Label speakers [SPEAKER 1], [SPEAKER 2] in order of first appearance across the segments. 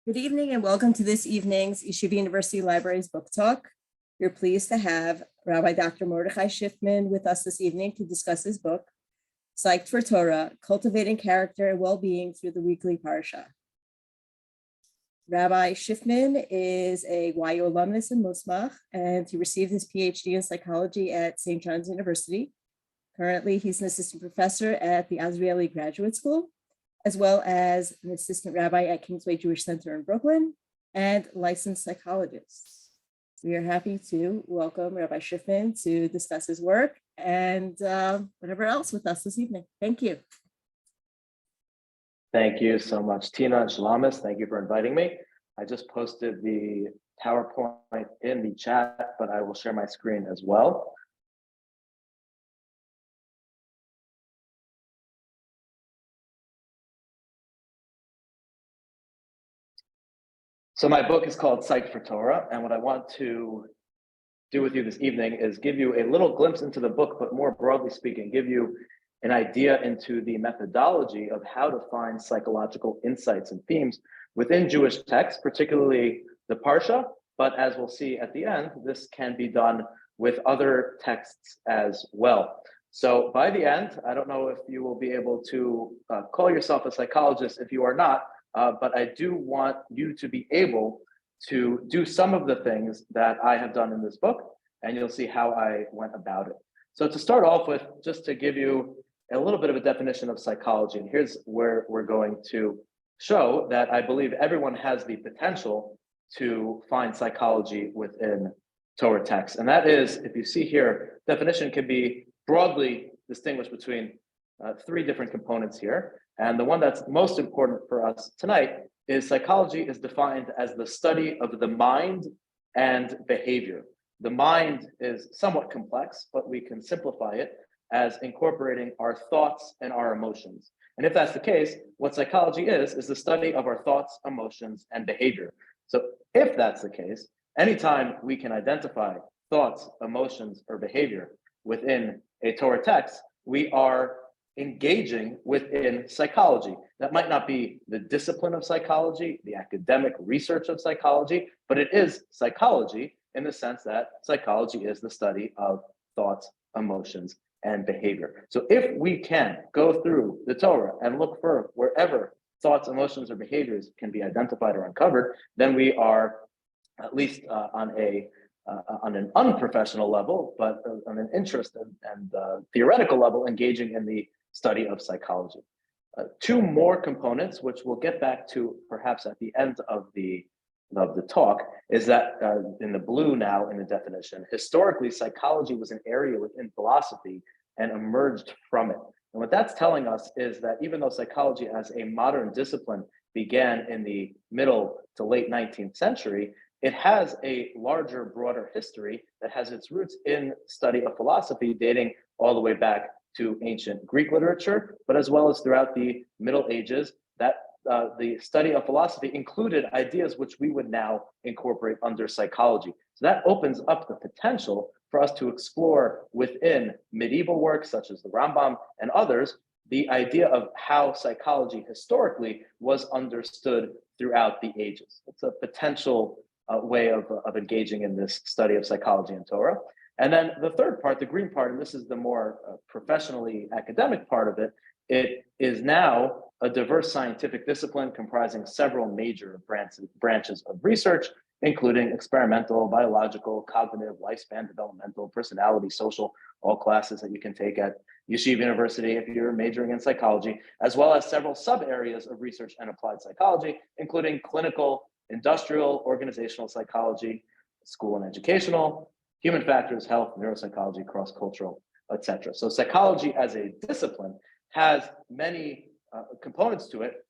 [SPEAKER 1] Good evening and welcome to this evening's Yeshiva University Library's Book Talk. We're pleased to have Rabbi Dr. Mordechai Schiffman with us this evening to discuss his book, Psyched for Torah, Cultivating Character and Well-Being Through the Weekly Parsha. Rabbi Schiffman is a YU alumnus in Musmach, and he received his PhD in psychology at St. John's University. Currently, he's an assistant professor at the Azrieli Graduate School, as well as an assistant rabbi at Kingsway Jewish Center in Brooklyn and licensed psychologist. We are happy to welcome Rabbi Schiffman to discuss his work and whatever else with us this evening. Thank you.
[SPEAKER 2] Thank you so much, Tina and Shalamis. Thank you for inviting me. I just posted the PowerPoint in the chat, but I will share my screen as well. So my book is called Psyched for Torah, and what I want to do with you this evening is give you a little glimpse into the book, but more broadly speaking, give you an idea into the methodology of how to find psychological insights and themes within Jewish texts, particularly the Parsha, but as we'll see at the end, this can be done with other texts as well. So by the end, I don't know if you will be able to call yourself a psychologist if you are not, but I do want you to be able to do some of the things that I have done in this book, and you'll see how I went about it. So to start off with, just to give you a little bit of a definition of psychology, and here's where we're going to show that I believe everyone has the potential to find psychology within Torah texts. And that is, if you see here, definition can be broadly distinguished between three different components here. And the one that's most important for us tonight is psychology is defined as the study of the mind and behavior. The mind is somewhat complex, but we can simplify it as incorporating our thoughts and our emotions. And if that's the case, what psychology is the study of our thoughts, emotions, and behavior. So if that's the case, anytime we can identify thoughts, emotions, or behavior within a Torah text, we are engaging within psychology. That might not be the discipline of psychology, the academic research of psychology, but it is psychology in the sense that psychology is the study of thoughts, emotions, and behavior. So if we can go through the Torah and look for wherever thoughts, emotions, or behaviors can be identified or uncovered, then we are at least on an unprofessional level, but on an interest and theoretical level, engaging in the study of psychology. Two more components, which we'll get back to perhaps at the end of the talk, is that in the blue now in the definition, historically, psychology was an area within philosophy and emerged from it. And what that's telling us is that even though psychology as a modern discipline began in the middle to late 19th century, it has a larger, broader history that has its roots in study of philosophy dating all the way back to ancient Greek literature, but as well as throughout the Middle Ages, that the study of philosophy included ideas which we would now incorporate under psychology. So that opens up the potential for us to explore within medieval works such as the Rambam and others, the idea of how psychology historically was understood throughout the ages. It's a potential way of engaging in this study of psychology and Torah. And then the third part, the green part, and this is the more professionally academic part of it, it is now a diverse scientific discipline comprising several major branches of research, including experimental, biological, cognitive, lifespan, developmental, personality, social, all classes that you can take at Yeshiva University if you're majoring in psychology, as well as several sub-areas of research and applied psychology, including clinical, industrial, organizational psychology, school and educational, human factors, health, neuropsychology, cross-cultural, etc. So psychology as a discipline has many components to it,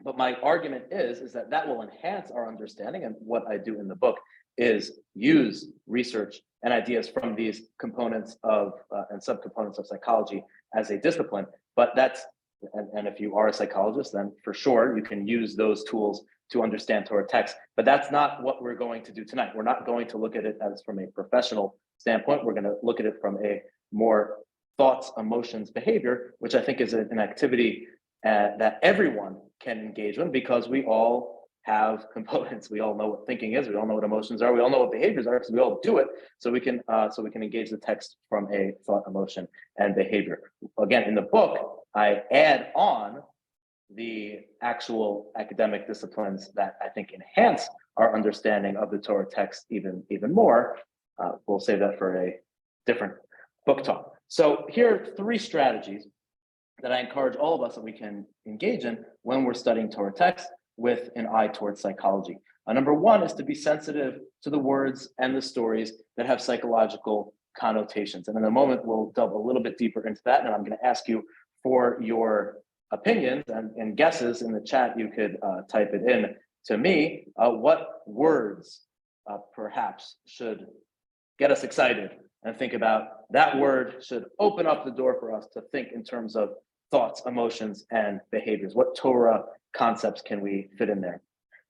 [SPEAKER 2] but my argument is that that will enhance our understanding, and what I do in the book is use research and ideas from these components of and subcomponents of psychology as a discipline. But that's, and if you are a psychologist, then for sure you can use those tools to understand Torah text, but that's not what we're going to do tonight. We're not going to look at it as from a professional standpoint. We're going to look at it from a more thoughts, emotions, behavior, which I think is an activity that everyone can engage in, because we all have components. We all know what thinking is. We all know what emotions are. We all know what behaviors are because we all do it. So we can engage the text from a thought, emotion, and behavior. Again, in the book, I add on the actual academic disciplines that I think enhance our understanding of the Torah text even more. We'll save that for a different book talk. So here are 3 strategies that I encourage all of us that we can engage in when we're studying Torah text with an eye towards psychology. Number 1 is to be sensitive to the words and the stories that have psychological connotations. And in a moment, we'll delve a little bit deeper into that. And I'm going to ask you for your opinions and guesses in the chat. You could type it in to me. What words perhaps should get us excited and think about that word should open up the door for us to think in terms of thoughts, emotions, and behaviors. What Torah concepts can we fit in there?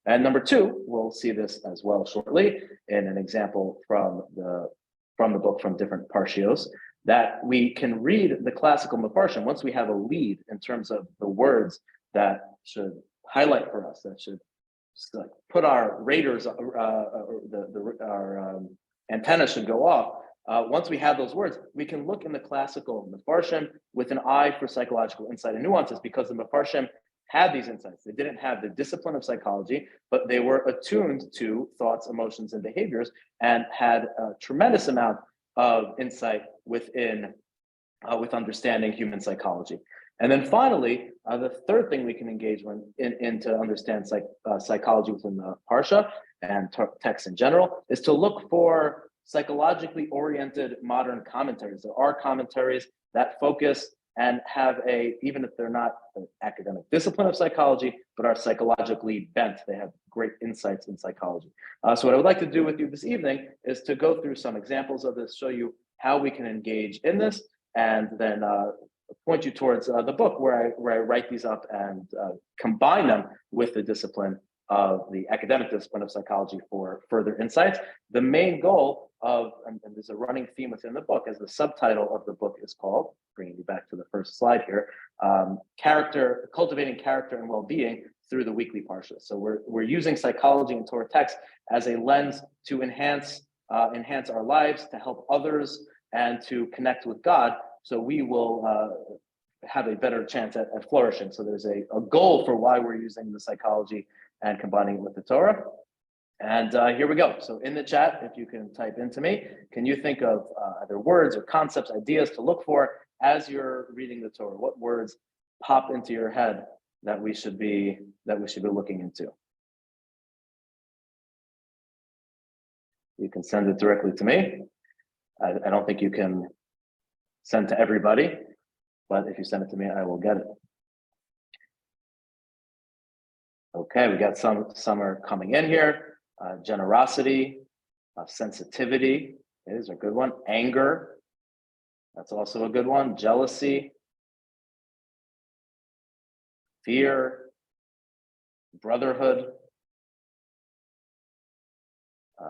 [SPEAKER 2] And number 2, we'll see this as well shortly in an example from the book from different Parshios, that we can read the classical Mefarshim once we have a lead in terms of the words that should highlight for us, that should put our radars, our antenna should go off. Once we have those words, we can look in the classical Mefarshim with an eye for psychological insight and nuances, because the Mefarshim had these insights. They didn't have the discipline of psychology, but they were attuned to thoughts, emotions, and behaviors, and had a tremendous amount of insight with understanding human psychology. And then finally, the third thing we can engage in to understand psychology within the Parsha and text in general is to look for psychologically oriented modern commentaries. There are commentaries that focus and have even if they're not an academic discipline of psychology, but are psychologically bent. They have great insights in psychology. So what I would like to do with you this evening is to go through some examples of this, show you how we can engage in this, and then point you towards the book where I write these up and combine them with the discipline of the academic discipline of psychology for further insights. The main goal of, and there's a running theme within the book, as the subtitle of the book is called, bringing you back to the first slide here, cultivating character and well-being through the weekly Parsha. So we're using psychology and Torah text as a lens to enhance our lives, to help others, and to connect with God. So we will have a better chance at flourishing. So there's a goal for why we're using the psychology and combining it with the Torah. And here we go. So in the chat, if you can type into me, can you think of either words or concepts, ideas to look for as you're reading the Torah? What words pop into your head that we should be looking into? You can send it directly to me. I don't think you can send to everybody, but if you send it to me, I will get it. Okay, we got some are coming in here. Generosity, sensitivity is a good one. Anger, that's also a good one. Jealousy, fear, brotherhood,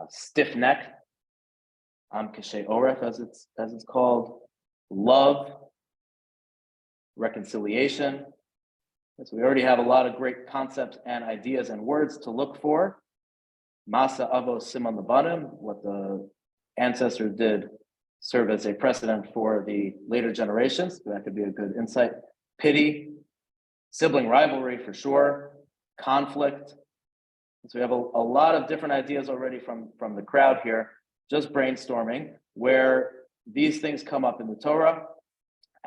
[SPEAKER 2] stiff neck, am kashe oref as it's called. Love, reconciliation. So we already have a lot of great concepts and ideas and words to look for. Masa Avo Siman Labanim, what the ancestors did serve as a precedent for the later generations. That could be a good insight. Pity, sibling rivalry for sure, conflict. So we have a lot of different ideas already from the crowd here, just brainstorming, where these things come up in the Torah,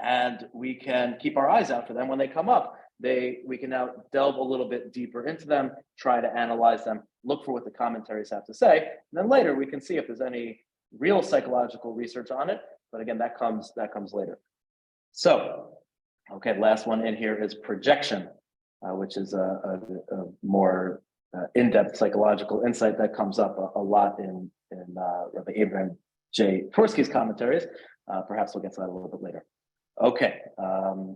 [SPEAKER 2] and we can keep our eyes out for them when they come up. We can now delve a little bit deeper into them, try to analyze them, look for what the commentaries have to say, and then later we can see if there's any real psychological research on it. But again, that comes later. So, okay, last one in here is projection, which is a more in-depth psychological insight that comes up a lot in Rabbi Abraham J. Tversky's commentaries. Perhaps we'll get to that a little bit later. Okay,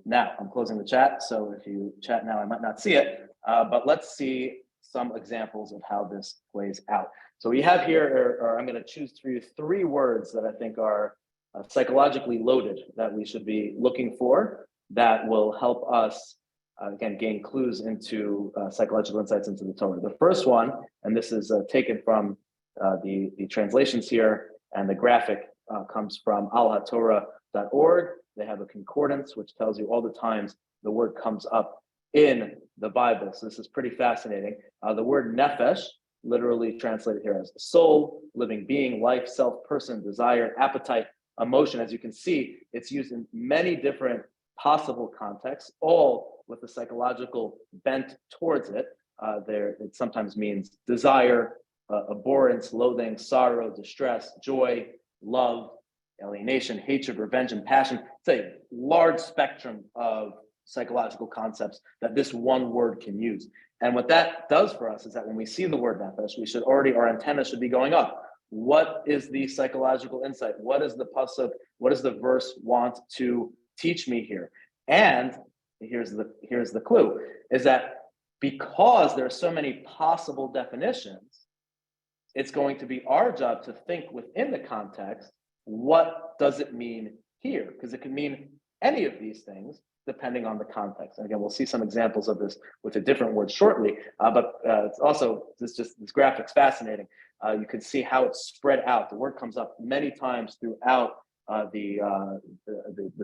[SPEAKER 2] now I'm closing the chat. So if you chat now, I might not see it, but let's see some examples of how this plays out. So we have here, or I'm going to choose for you 3 words that I think are psychologically loaded that we should be looking for, that will help us again, gain clues into psychological insights into the Torah. The first one, and this is taken from the translations here, and the graphic comes from alhatorah.org. They have a concordance which tells you all the times the word comes up in the Bible. So this is pretty fascinating. The word nefesh, literally translated here as soul, living being, life, self, person, desire, appetite, emotion. As you can see, it's used in many different possible contexts, all with a psychological bent towards it. It sometimes means desire, abhorrence, loathing, sorrow, distress, joy, love, alienation, hatred, revenge, and passion. It's a large spectrum of psychological concepts that this one word can use. And what that does for us is that when we see the word nefesh, our antenna should be going up. What is the psychological insight? What is the pasuk? What does the verse want to teach me here? And here's the clue, is that because there are so many possible definitions, it's going to be our job to think within the context, what does it mean here? Because it can mean any of these things depending on the context. And again, we'll see some examples of this with a different word shortly, but it's also, this graphic's fascinating. You can see how it's spread out. The word comes up many times throughout the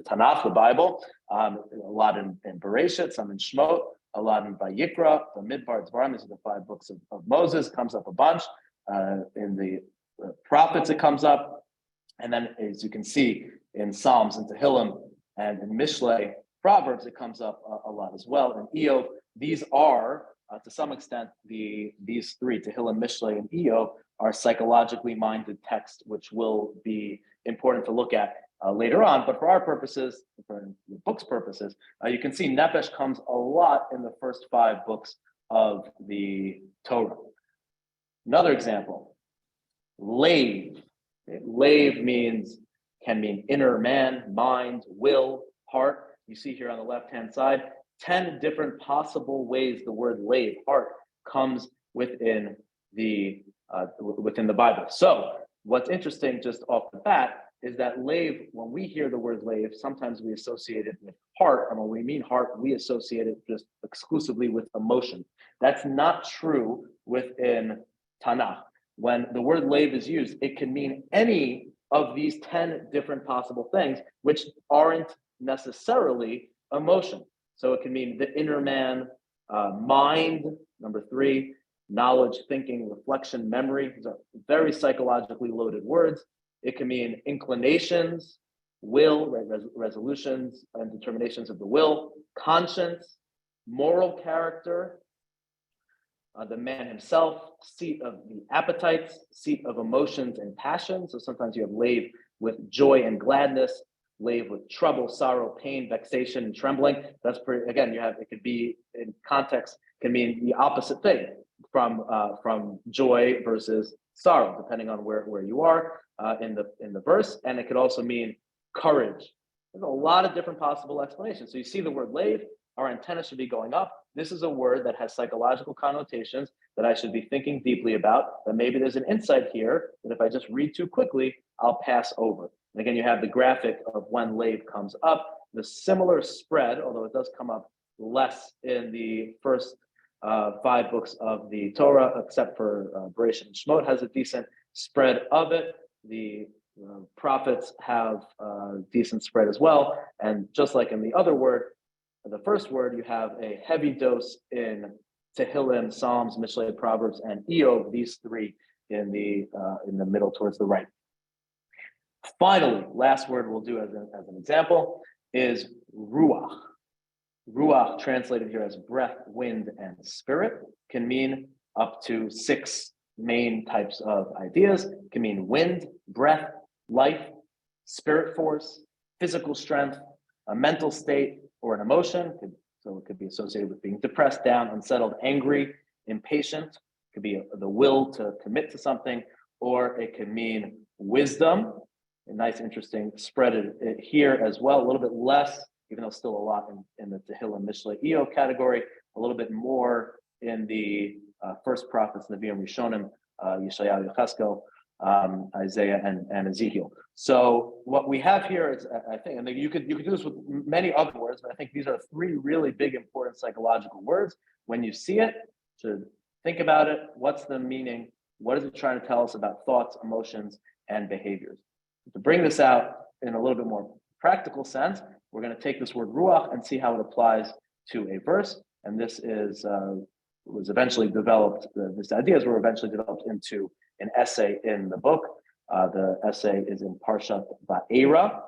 [SPEAKER 2] Tanakh, the Bible, a lot in Bereshit, some in Shemot, a lot in Vayikra, the Midbar, Dvarim. These are the 5 books of Moses, comes up a bunch. In the prophets, it comes up. And then, as you can see, in Psalms and Tehillim and in Mishlei, Proverbs, it comes up a lot as well. And Eov, these are, to some extent, these 3, Tehillim, Mishlei, and Eov, are psychologically minded texts, which will be important to look at later on. But for our purposes, for the book's purposes, you can see Nefesh comes a lot in the first 5 books of the Torah. Another example, Lave. Lave can mean inner man, mind, will, heart. You see here on the left-hand side, 10 different possible ways the word lave, heart, comes within the Bible. So what's interesting just off the bat is that lave, when we hear the word lave, sometimes we associate it with heart. And when we mean heart, we associate it just exclusively with emotion. That's not true within Tanakh. When the word lave is used, it can mean any of these 10 different possible things, which aren't necessarily emotion. So it can mean the inner man, mind, number 3, knowledge, thinking, reflection, memory. These are very psychologically loaded words. It can mean inclinations, will, resolutions and determinations of the will, conscience, moral character, the man himself, seat of the appetites, seat of emotions and passions. So sometimes you have lave with joy and gladness, lave with trouble, sorrow, pain, vexation, and trembling. That's pretty, again, it could be in context, can mean the opposite thing from joy versus sorrow, depending on where you are in the verse. And it could also mean courage. There's a lot of different possible explanations. So you see the word lave, our antenna should be going up. This is a word that has psychological connotations that I should be thinking deeply about, that maybe there's an insight here that if I just read too quickly, I'll pass over. And again, you have the graphic of when lave comes up, the similar spread, although it does come up less in the first 5 books of the Torah, except for Bereshit and Shemot has a decent spread of it. The prophets have a decent spread as well. And just like in the other word, the first word, you have a heavy dose in Tehillim, Psalms, Mishlei, Proverbs, and Eov, these 3 in the middle towards the right. Finally, last word we'll do as an example is ruach. Ruach, translated here as breath, wind, and spirit, can mean up to 6 main types of ideas. It can mean wind, breath, life, spirit force, physical strength, a mental state, or an emotion. So it could be associated with being depressed, down, unsettled, angry, impatient. It could be the will to commit to something, or it could mean wisdom. A nice, interesting spread here as well. A little bit less, even though still a lot in the Tehillim, Mishlei, Eov category. A little bit more in the first prophets, Nevi'im, Rishonim, Yeshayahu, Yechezkel, Isaiah and Ezekiel. So what we have here is, I think, and you could do this with many other words, but I think these are three really big, important psychological words. When you see it, to think about it. What's the meaning? What is it trying to tell us about thoughts, emotions, and behaviors? To bring this out in a little bit more practical sense, we're going to take this word ruach and see how it applies to a verse. And this is was eventually developed. These ideas were eventually developed into an essay in the book. The essay is in Parsha Va'era,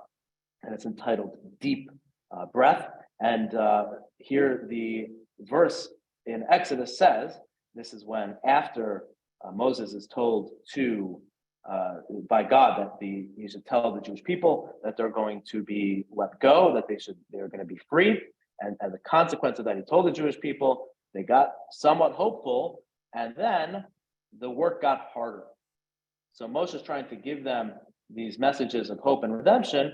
[SPEAKER 2] and it's entitled "Deep Breath." And here the verse in Exodus says, this is when after Moses is told to by God that he should tell the Jewish people that they're going to be let go, that they're going to be free, and as a consequence of that, he told the Jewish people, they got somewhat hopeful, and then the work got harder. So Moshe is trying to give them these messages of hope and redemption,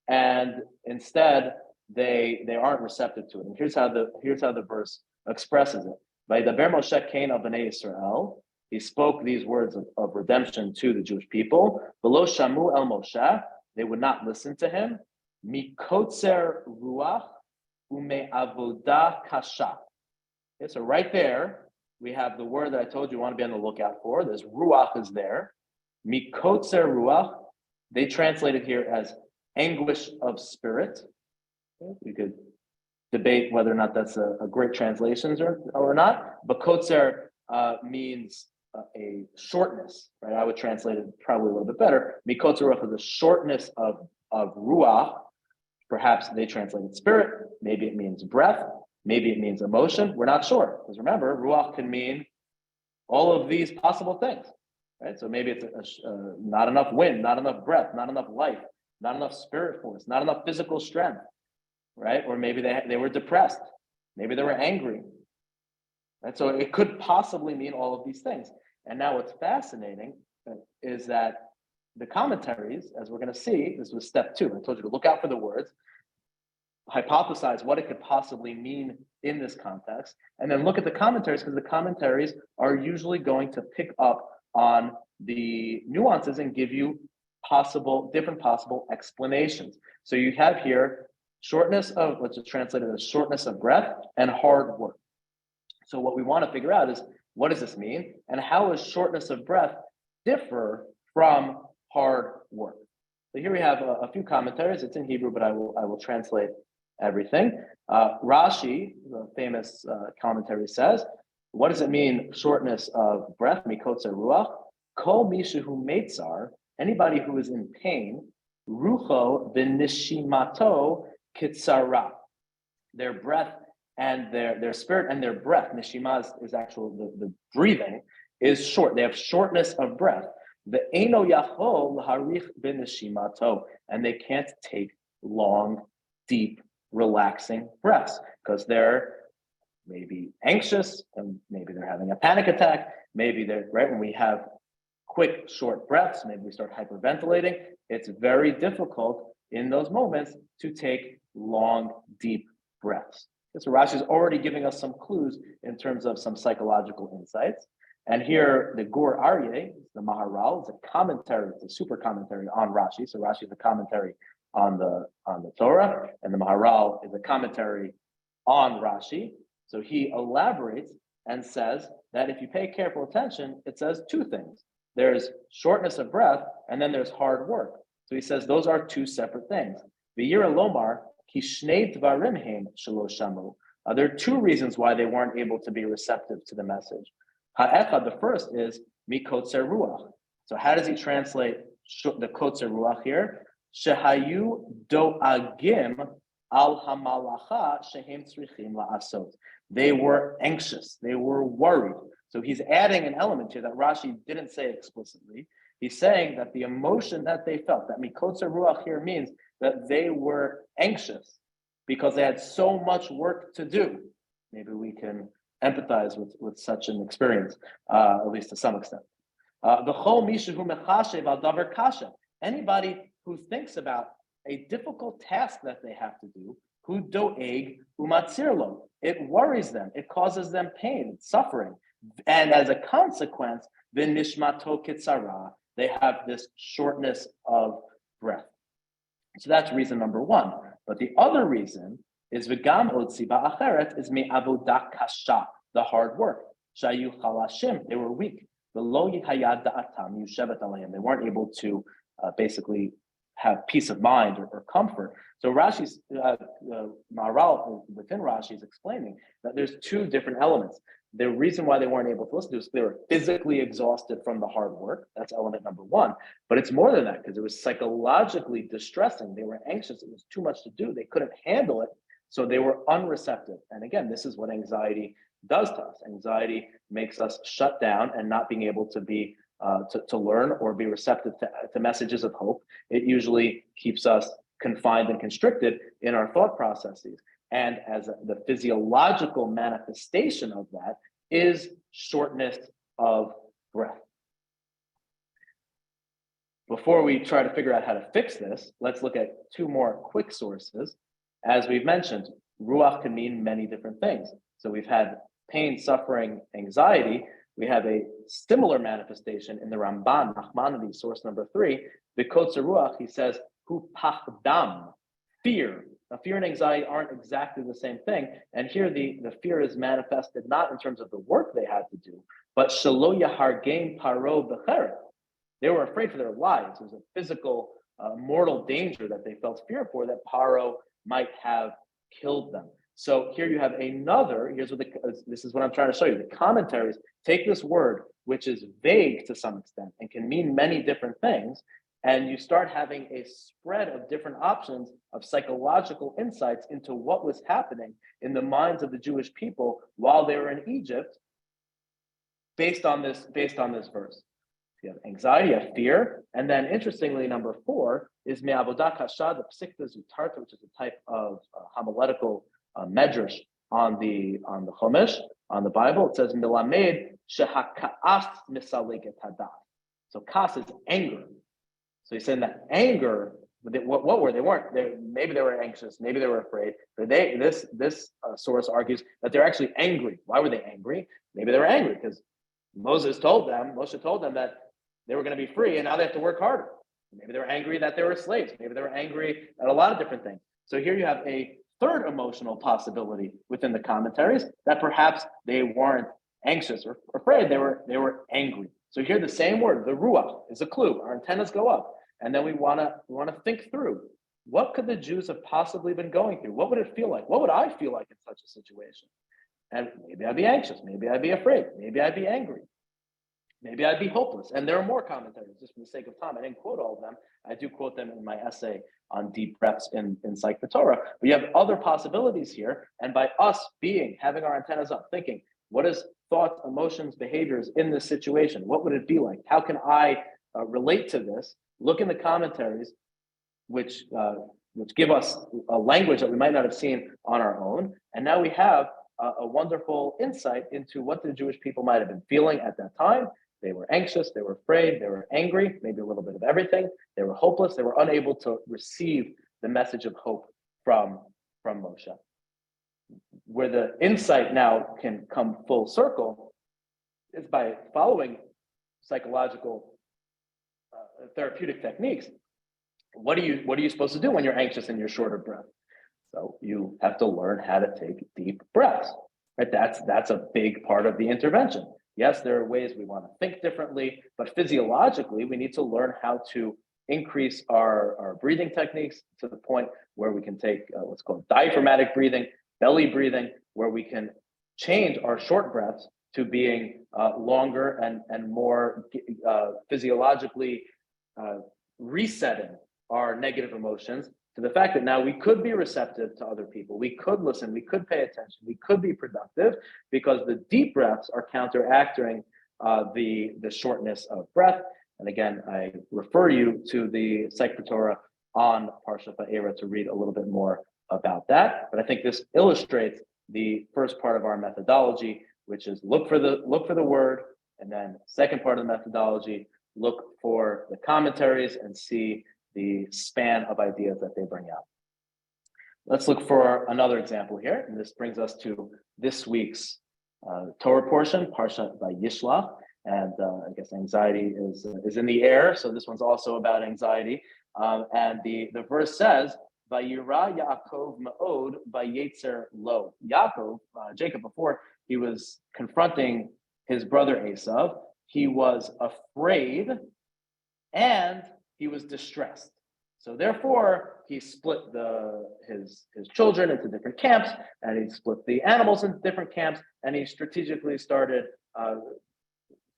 [SPEAKER 2] and instead they aren't receptive to it. And here's how the verse expresses it. Vaydaber Moshe Kain al bnei Yisrael. He spoke these words of redemption to the Jewish people. V'lo shamu el Moshe. They would not listen to him. Mikotzer ruach ume'avodah kasha. Okay, so right there, we have the word that I told you want to be on the lookout for. This ruach is there. Mikotzer ruach. They translate it here as anguish of spirit. Okay, we could debate whether or not that's a great translation or not. But kotzer means a shortness, right? I would translate it probably a little bit better. Mikotzer ruach is the shortness of ruach. Perhaps they translated spirit. Maybe it means breath. Maybe it means emotion. We're not sure. Because remember, ruach can mean all of these possible things, right? So maybe it's not enough wind, not enough breath, not enough life, not enough spirit force, not enough physical strength, right? Or maybe they were depressed. Maybe they were angry. Right? So it could possibly mean all of these things. And now what's fascinating is that the commentaries, as we're going to see, this was step 2. I told you to look out for the words, hypothesize what it could possibly mean in this context, and then look at the commentaries, because the commentaries are usually going to pick up on the nuances and give you different possible explanations. So you have here shortness of, let's just translate it as shortness of breath and hard work. So what we want to figure out is, what does this mean? And how does shortness of breath differ from hard work? So here we have a few commentaries. It's in Hebrew, but I will translate everything. Rashi, the famous commentary, says, what does it mean, shortness of breath? Mikotzer ruach. Kol mishu meitzar, anybody who is in pain, rucho v'nishimato kitzara. Their breath and their spirit and their breath, nishima is actually the breathing, is short. They have shortness of breath. The eno yachol harich b'nishimato, and they can't take long, deep, relaxing breaths because they're maybe anxious and maybe they're having a panic attack. Maybe they're right when we have quick, short breaths, maybe we start hyperventilating. It's very difficult in those moments to take long, deep breaths. So Rashi is already giving us some clues in terms of some psychological insights. And here, the Gur Aryeh, the Maharal, is a commentary, it's a super commentary on Rashi. So Rashi is a commentary on the Torah, and the Maharal is a commentary on Rashi. So he elaborates and says that if you pay careful attention, it says 2 things. There's shortness of breath, and then there's hard work. So he says those are 2 separate things. V'yira lomar ki shnei dvarim heim shelo shamu. There are 2 reasons why they weren't able to be receptive to the message. Ha'echad, the first is mikotzer ruach. So how does he translate the kotzer ruach here? Shehayu do'agim al hamalacha shehem tzrichim la'asot. They were anxious. They were worried. So he's adding an element here that Rashi didn't say explicitly. He's saying that the emotion that they felt, that mikotzer ruach here means that they were anxious because they had so much work to do. Maybe we can empathize with such an experience, at least to some extent. Anybody who thinks about a difficult task that they have to do, hu doeg umatzirlo, it worries them, it causes them pain, suffering, and as a consequence, the nishmato kitzara, They have this shortness of breath. So that's reason number one. But the other reason is v'gam od siba acheret is me'avodah kasha, the hard work. Shayu chalashim, they were weak. V'lo hayad da'atam yushevet alayim, they weren't able to basically have peace of mind or comfort. So Rashi's Maharal within Rashi is explaining that there's two different elements. The reason why they weren't able to listen to is they were physically exhausted from the hard work. That's element number one. But it's more than that, because it was psychologically distressing. They were anxious. It was too much to do. They couldn't handle it. So they were unreceptive. And again, this is what anxiety does to us. Anxiety makes us shut down and not being able to be to learn or be receptive to messages of hope. It usually keeps us confined and constricted in our thought processes. And as the physiological manifestation of that is shortness of breath. Before we try to figure out how to fix this, let's look at two more quick sources. As we've mentioned, ruach can mean many different things. So we've had pain, suffering, anxiety. We have a similar manifestation in the Ramban, Nachmanides, source number 3. B'kotzer ruach, he says, hu pachdam, fear. Now, fear and anxiety aren't exactly the same thing. And here the fear is manifested not in terms of the work they had to do, but shelo yahargein paro b'cheret. They were afraid for their lives. It was a physical, mortal danger that they felt fear for, that Paro might have killed them. So here you have another, this is what I'm trying to show you. The commentaries take this word, which is vague to some extent and can mean many different things, and you start having a spread of different options of psychological insights into what was happening in the minds of the Jewish people while they were in Egypt, based on this verse. You have anxiety, you have fear, and then interestingly, number 4 is me'avodah kasha, the Psyched Zutarta, which is a type of homiletical medrash on the Chumash, on the Bible. It says milamed shehaka'as misaleget hadas. So kas is anger. So he's saying that anger. What were they? Maybe they were anxious. Maybe they were afraid. But this source argues that they're actually angry. Why were they angry? Maybe they were angry because Moshe told them that they were going to be free, and now they have to work harder. Maybe they were angry that they were slaves. Maybe they were angry at a lot of different things. So here you have a third emotional possibility within the commentaries, that perhaps they weren't anxious or afraid. They were angry. So here the same word, the ruach, is a clue. Our antennas go up, and then we want to think through, what could the Jews have possibly been going through? What would it feel like? What would I feel like in such a situation? And maybe I'd be anxious. Maybe I'd be afraid. Maybe I'd be angry. Maybe I'd be hopeless. And there are more commentaries, just for the sake of time. I didn't quote all of them. I do quote them in my essay on deep breaths in Psyched for Torah. But you have other possibilities here. And by us having our antennas up, thinking, what is thoughts, emotions, behaviors in this situation? What would it be like? How can I relate to this? Look in the commentaries, which give us a language that we might not have seen on our own. And now we have a wonderful insight into what the Jewish people might have been feeling at that time. They were anxious, they were afraid, they were angry, maybe a little bit of everything. They were hopeless, they were unable to receive the message of hope from Moshe. Where the insight now can come full circle is by following psychological therapeutic techniques. What are you supposed to do when you're anxious and you're short of breath? So you have to learn how to take deep breaths. Right? That's a big part of the intervention. Yes, there are ways we want to think differently, but physiologically, we need to learn how to increase our breathing techniques to the point where we can take what's called diaphragmatic breathing, belly breathing, where we can change our short breaths to being longer and more physiologically resetting our negative emotions to the fact that now we could be receptive to other people, we could listen, we could pay attention, we could be productive, because the deep breaths are counteracting the shortness of breath. And again, I refer you to the Psyched for Torah on Parsha Va'era to read a little bit more about that. But I think this illustrates the first part of our methodology, which is look for the word, and then second part of the methodology, look for the commentaries and see the span of ideas that they bring out. Let's look for another example here, and this brings us to this week's Torah portion, Parsha Vayishlach. And I guess anxiety is in the air, so this one's also about anxiety. And the verse says, "Vayira Yaakov ma'od vayetzer lo." Yaakov, Jacob, before he was confronting his brother Esav, he was afraid and he was distressed. So therefore, he split his children into different camps, and he split the animals into different camps, and he strategically started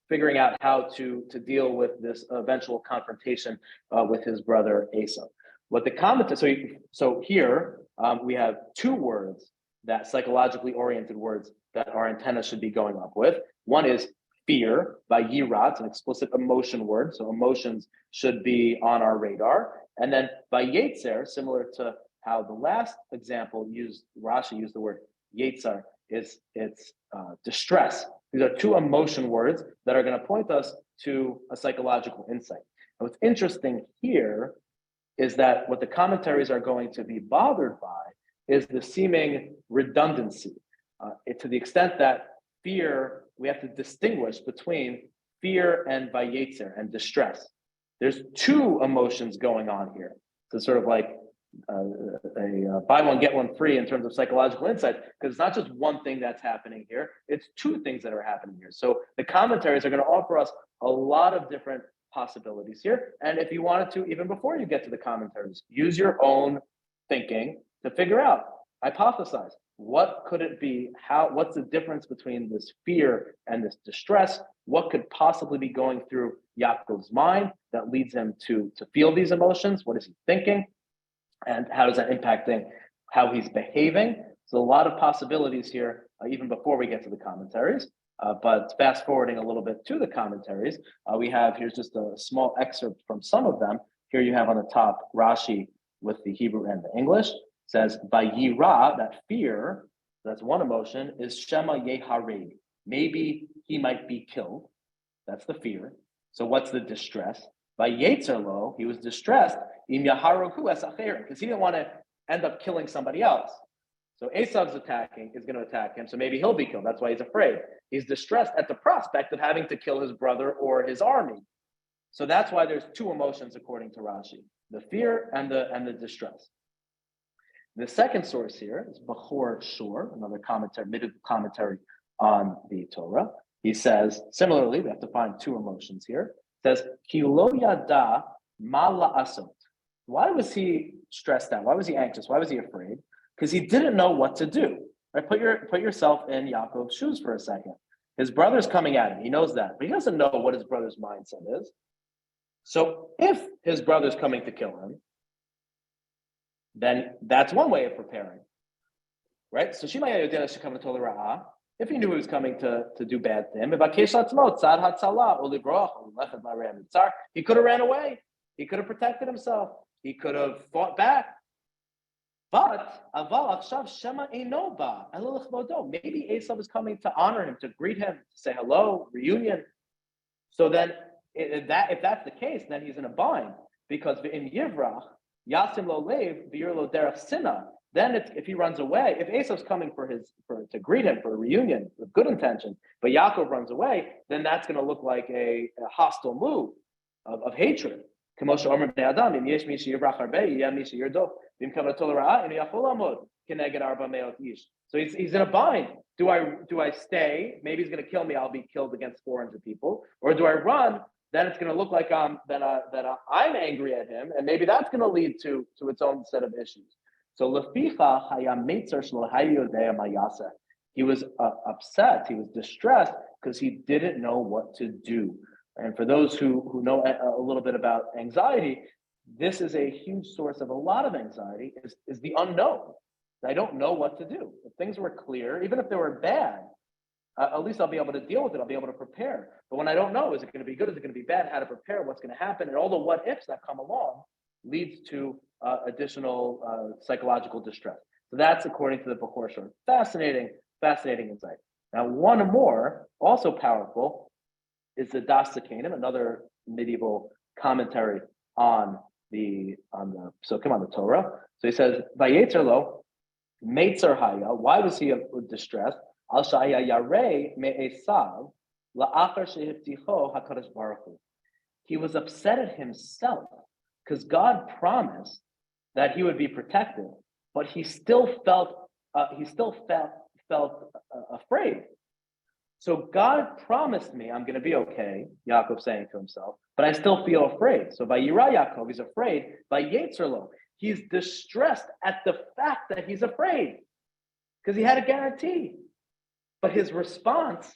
[SPEAKER 2] figuring out how to deal with this eventual confrontation with his brother Esav. What the commentator, so here we have two words, that psychologically oriented words that our antenna should be going up with. One is fear, by yirat, it's an explicit emotion word, so emotions should be on our radar. And then by yetzer, similar to how the last example Rashi used the word yetzer, it's distress. These are two emotion words that are going to point us to a psychological insight. And what's interesting here is that what the commentaries are going to be bothered by is the seeming redundancy, to the extent that fear, we have to distinguish between fear and vayetzer and distress. There's two emotions going on here. So sort of like a buy one, get one free in terms of psychological insight, because it's not just one thing that's happening here, it's two things that are happening here. So the commentaries are going to offer us a lot of different possibilities here. And if you wanted to, even before you get to the commentaries, use your own thinking to figure out, hypothesize, what could it be? What's the difference between this fear and this distress? What could possibly be going through Yaakov's mind that leads him to feel these emotions? What is he thinking? And how is that impacting how he's behaving? So a lot of possibilities here, even before we get to the commentaries. But fast forwarding a little bit to the commentaries, here's just a small excerpt from some of them. Here you have on the top Rashi with the Hebrew and the English. It says, Vayira, that fear, that's one emotion, is Shema Yehareg. Maybe he might be killed. That's the fear. So what's the distress? Vayetzer lo, he was distressed, Im Yaharohu es acher, because he didn't want to end up killing somebody else. So Esav's is going to attack him, so maybe he'll be killed. That's why he's afraid. He's distressed at the prospect of having to kill his brother or his army. So that's why there's two emotions according to Rashi, the fear and the distress. The second source here is Bechor Shur, another commentary, commentary on the Torah. He says, similarly, we have to find two emotions here. It says, Ki lo yada ma la'asot. Why was he stressed out? Why was he anxious? Why was he afraid? Because he didn't know what to do. Right? Put yourself in Yaakov's shoes for a second. His brother's coming at him. He knows that, but he doesn't know what his brother's mindset is. So if his brother's coming to kill him, then that's one way of preparing, right? So if he knew he was coming to do bad to him, he could have ran away. He could have protected himself. He could have fought back. But maybe Esav is coming to honor him, to greet him, to say hello, reunion. So then, if that's the case, then he's in a bind, because in Yivrach, Yasim lo lev, v'yir lo derech sina. Then if he runs away, if Esav's coming to greet him for a reunion with good intention, but Yaakov runs away, then that's going to look like a hostile move of hatred. So he's in a bind. Do I stay? Maybe he's going to kill me. I'll be killed against 400 people. Or do I run? Then it's going to look like I'm angry at him, and maybe that's going to lead to its own set of issues. So he was upset, he was distressed because he didn't know what to do. And for those who know a little bit about anxiety, this is a huge source of a lot of anxiety, is the unknown. I don't know what to do. If things were clear, even if they were bad, at least I'll be able to deal with it. I'll be able to prepare. But when I don't know, is it going to be good? Is it going to be bad? How to prepare? What's going to happen? And all the what ifs that come along leads to additional psychological distress. So that's according to the Bechor Shur. Fascinating insight. Now, one more, also powerful, is the Das Tzikanim, another medieval commentary on the Psukim, on the Torah. So he says, Vayetzer lo, Meitzer haya. Why was he distressed? Al shaya yarei me Esav He was upset at himself because God promised that he would be protected, but he still felt afraid. So God promised me I'm going to be okay, Yaakov saying to himself, but I still feel afraid. So by Yira Yaakov, he's afraid. By Yetzirlo, he's distressed at the fact that he's afraid because he had a guarantee. But his response,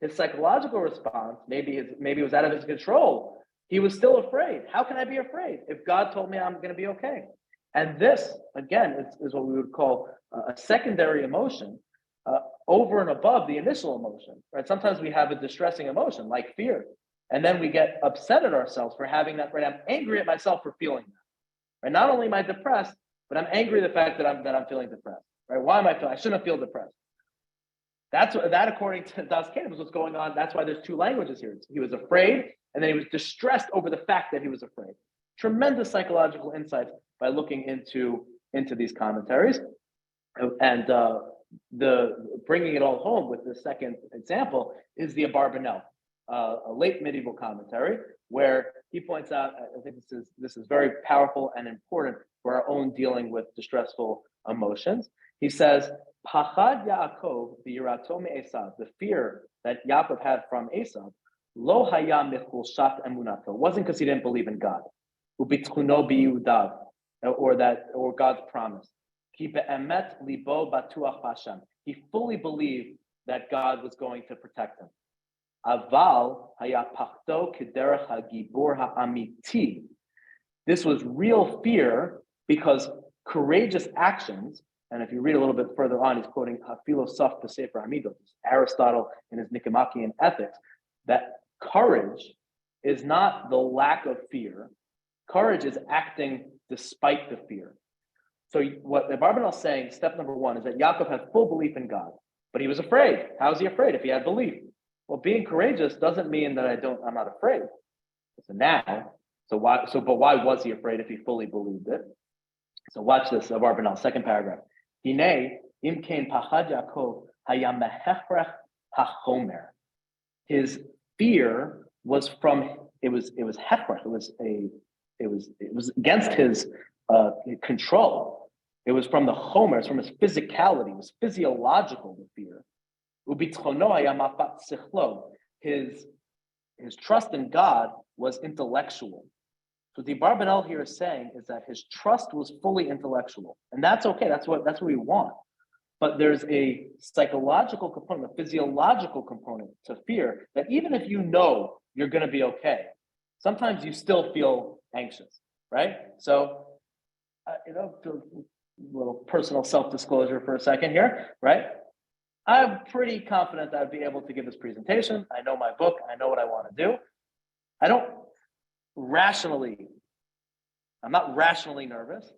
[SPEAKER 2] his psychological response, maybe it was out of his control. He was still afraid. How can I be afraid if God told me I'm going to be okay? And this, again, is what we would call a secondary emotion over and above the initial emotion, right? Sometimes we have a distressing emotion like fear, and then we get upset at ourselves for having that, right? I'm angry at myself for feeling that, right? Not only am I depressed, but I'm angry at the fact that I'm feeling depressed, right? Why am I feeling? I shouldn't feel depressed. That according to Das Kanem is what's going on. That's why there's two languages here. He was afraid, and then he was distressed over the fact that he was afraid. Tremendous psychological insights by looking into these commentaries, and the bringing it all home with the second example is the Abarbanel, a late medieval commentary where he points out. I think this is very powerful and important for our own dealing with distressful emotions. He says, Pachad Yaakov v'yirato me'esav, the fear that Yaakov had from Esav, lo haya michulshat emunato, wasn't because he didn't believe in God, ubitchuno biyudav, or God's promise. Ki be'emet libo batuach b'Hashem, he fully believed that God was going to protect him. Aval haya pachto kederech hagibor ha'amiti. This was real fear because courageous actions. And if you read a little bit further on, he's quoting Philosoph Sefer Hamidot, Aristotle in his Nicomachean Ethics, that courage is not the lack of fear. Courage is acting despite the fear. So what the Abarbanel is saying, step number one, is that Yaakov had full belief in God, but he was afraid. How is he afraid if he had belief? Well, being courageous doesn't mean that I'm not afraid. But why was he afraid if he fully believed it? So watch this, Abarbanel, second paragraph. Hine imkein pachad Yaakov haya mehechrech hachomer. His fear was from it was hechrech. It was against his control. It was from the chomer. It's from his physicality. It was physiological, the fear. Ubitchono haya mafat sichlo. His trust in God was intellectual. So the Abarbanel here is saying is that his trust was fully intellectual, and that's okay. That's what we want. But there's a psychological component, a physiological component to fear that even if you know you're going to be okay, sometimes you still feel anxious, right? So, a little personal self-disclosure for a second here, right? I'm pretty confident that I'd be able to give this presentation. I know my book. I know what I want to do. I'm not rationally nervous,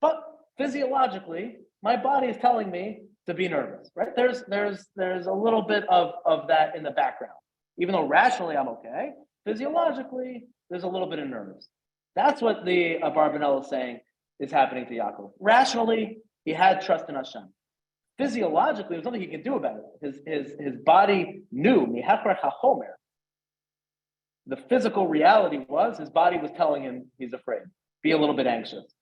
[SPEAKER 2] but physiologically, my body is telling me to be nervous, right? There's a little bit of that in the background. Even though rationally I'm okay, physiologically, there's a little bit of nervous. That's what the Abarbanel is saying is happening to Yaakov. Rationally, he had trust in Hashem. Physiologically, there's nothing he could do about it. His body knew, Mihachrech HaChomer. The physical reality was his body was telling him he's afraid. Be a little bit anxious.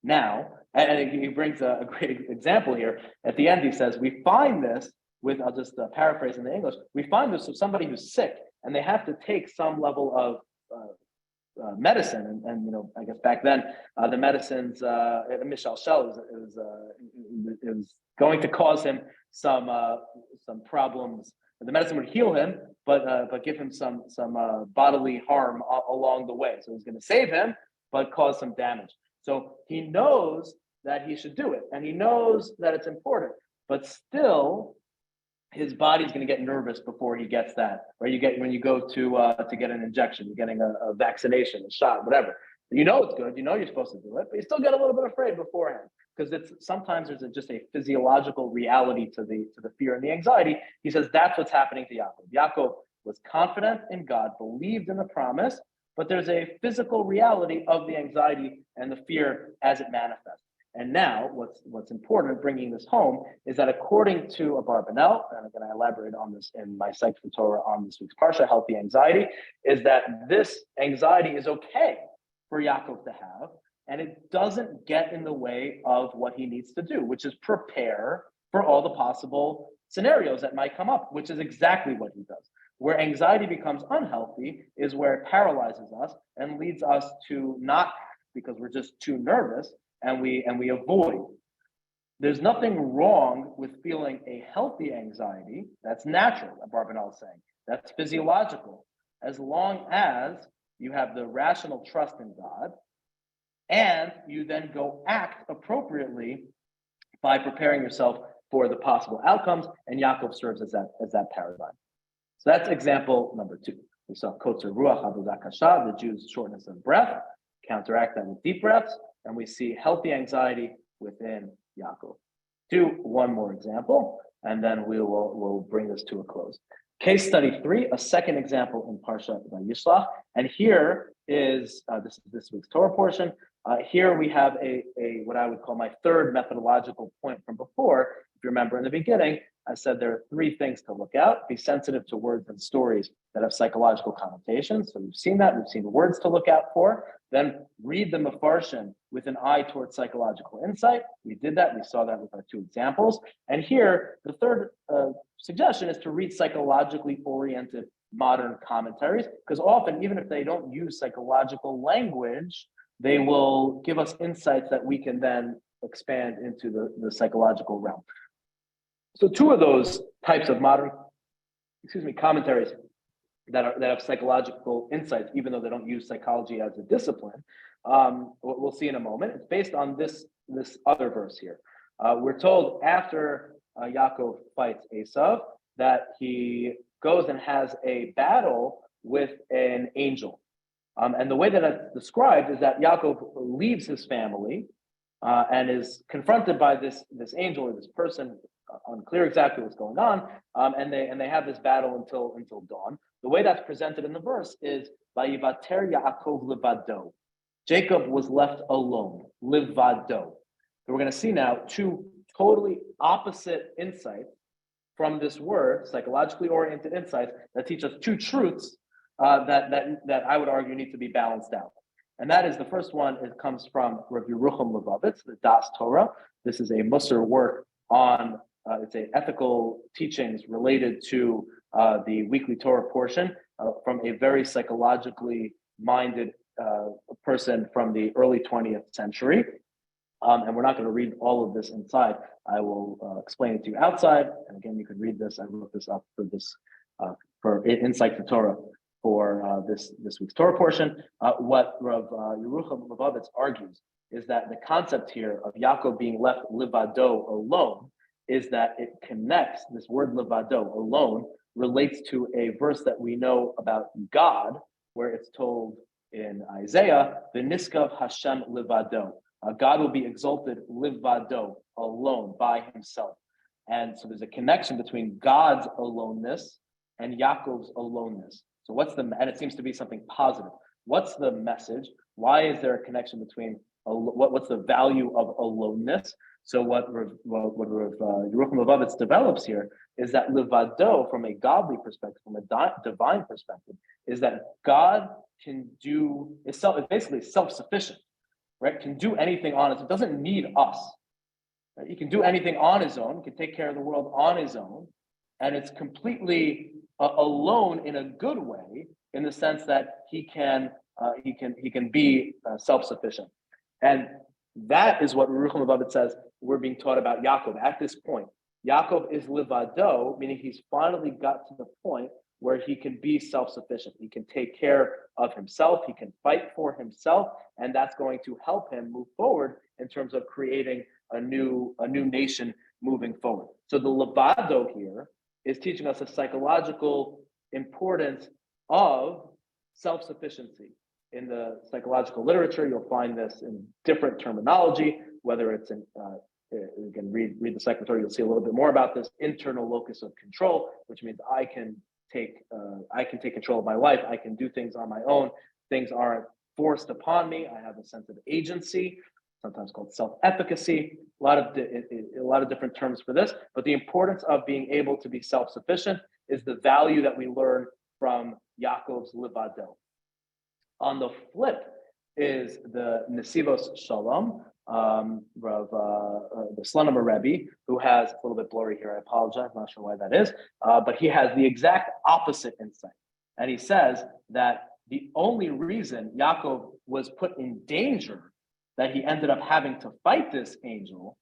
[SPEAKER 2] Now, and he brings a great example here. At the end, he says, we find this with, I'll just paraphrase in the English, we find this with somebody who's sick and they have to take some level of medicine. And I guess back then, the medicines, Michel Shell, it was going to cause him some problems. The medicine would heal him, but give him some bodily harm along the way. So it was going to save him, but cause some damage. So he knows that he should do it, and he knows that it's important, but still, his body's going to get nervous before he gets that. Right? When you go to get an injection, you're getting a vaccination, a shot, whatever. You know it's good. You know you're supposed to do it, but you still get a little bit afraid beforehand because sometimes there's just a physiological reality to the fear and the anxiety. He says that's what's happening to Yaakov. Yaakov was confident in God, believed in the promise, but there's a physical reality of the anxiety and the fear as it manifests. And now what's important bringing this home is that according to Abarbanel, and again, I elaborate on this in my Psyched for Torah on this week's Parsha, healthy anxiety, is that this anxiety is okay for Yaakov to have, and it doesn't get in the way of what he needs to do, which is prepare for all the possible scenarios that might come up, which is exactly what he does. Where anxiety becomes unhealthy is where it paralyzes us and leads us to not act because we're just too nervous and we avoid. There's nothing wrong with feeling a healthy anxiety. That's natural, Barbanel is saying. That's physiological, as long as you have the rational trust in God and you then go act appropriately by preparing yourself for the possible outcomes, and Yaakov serves as that paradigm. So that's example number 2. We saw Kotzer Ruach Avodah Kasha, the Jews' shortness of breath, counteract that with deep breaths, and we see healthy anxiety within Yaakov. Do one more example, and then we'll bring this to a close. Case study 3, a second example in Parsha Vayishlach, and here is this week's Torah portion. Here we have a what I would call my third methodological point from before. If you remember in the beginning, I said there are 3 things to look out. Be sensitive to words and stories that have psychological connotations. So we've seen that. We've seen the words to look out for. Then read the Mefarshin with an eye towards psychological insight. We did that. We saw that with our 2 examples. And here, the third suggestion is to read psychologically oriented modern commentaries, because often, even if they don't use psychological language, they will give us insights that we can then expand into the psychological realm. So 2 of those types of modern, commentaries that have psychological insights, even though they don't use psychology as a discipline, we'll see in a moment. It's based on this other verse here. We're told after Yaakov fights Esav that he goes and has a battle with an angel. And the way that it's described is that Yaakov leaves his family and is confronted by this angel or this person, unclear exactly what's going on, and they have this battle until dawn. The way that's presented in the verse is Vayivater Yaakov levado. Jacob was left alone, levado. So we're going to see now 2 totally opposite insights from this word, psychologically oriented insights that teach us 2 truths that I would argue need to be balanced out. And that is the first one. It comes from Rabbi Yerucham Levovitz, the Das Torah. This is a Musar work on it's a ethical teachings related to the weekly Torah portion from a very psychologically minded person from the early 20th century. And we're not going to read all of this inside. I will explain it to you outside. And again, you can read this. I wrote this up for this for Insight for Torah for this week's Torah portion. What Rav Yerucham Levovitz argues is that the concept here of Yaakov being left levado, alone, is that it connects, this word levado, alone, relates to a verse that we know about God, where it's told in Isaiah, V'niskav Hashem levado. God will be exalted levado, alone, by himself. And so there's a connection between God's aloneness and Yaakov's aloneness. So and it seems to be something positive. What's the message? Why is there a connection between, what's the value of aloneness? So what Yerucham Levovitz develops here is that levado, from a godly perspective, from a divine perspective, is that God is basically self-sufficient, right? Can do anything on it. It doesn't need us. Right? He can do anything on his own. He can take care of the world on his own. And it's completely alone in a good way, in the sense that he can be self-sufficient. And that is what Yerucham Levovitz says we're being taught about Yaakov at this point. Yaakov is levado, meaning he's finally got to the point where he can be self-sufficient. He can take care of himself. He can fight for himself, and that's going to help him move forward in terms of creating a new nation moving forward. So the levado here is teaching us a psychological importance of self-sufficiency. In the psychological literature, you'll find this in different terminology, whether it's in, you can read the secretary, you'll see a little bit more about this internal locus of control, which means I can take control of my life. I can do things on my own. Things aren't forced upon me. I have a sense of agency. sometimes called self-efficacy, a lot of different terms for this, but the importance of being able to be self-sufficient is the value that we learn from Yaakov's Livado. On the flip is the Nesivos Shalom, the Slonimer Rebbe, who has, a little bit blurry here, I apologize, I'm not sure why that is, but he has the exact opposite insight. And he says that the only reason Yaakov was put in danger, that he ended up having to fight this angel,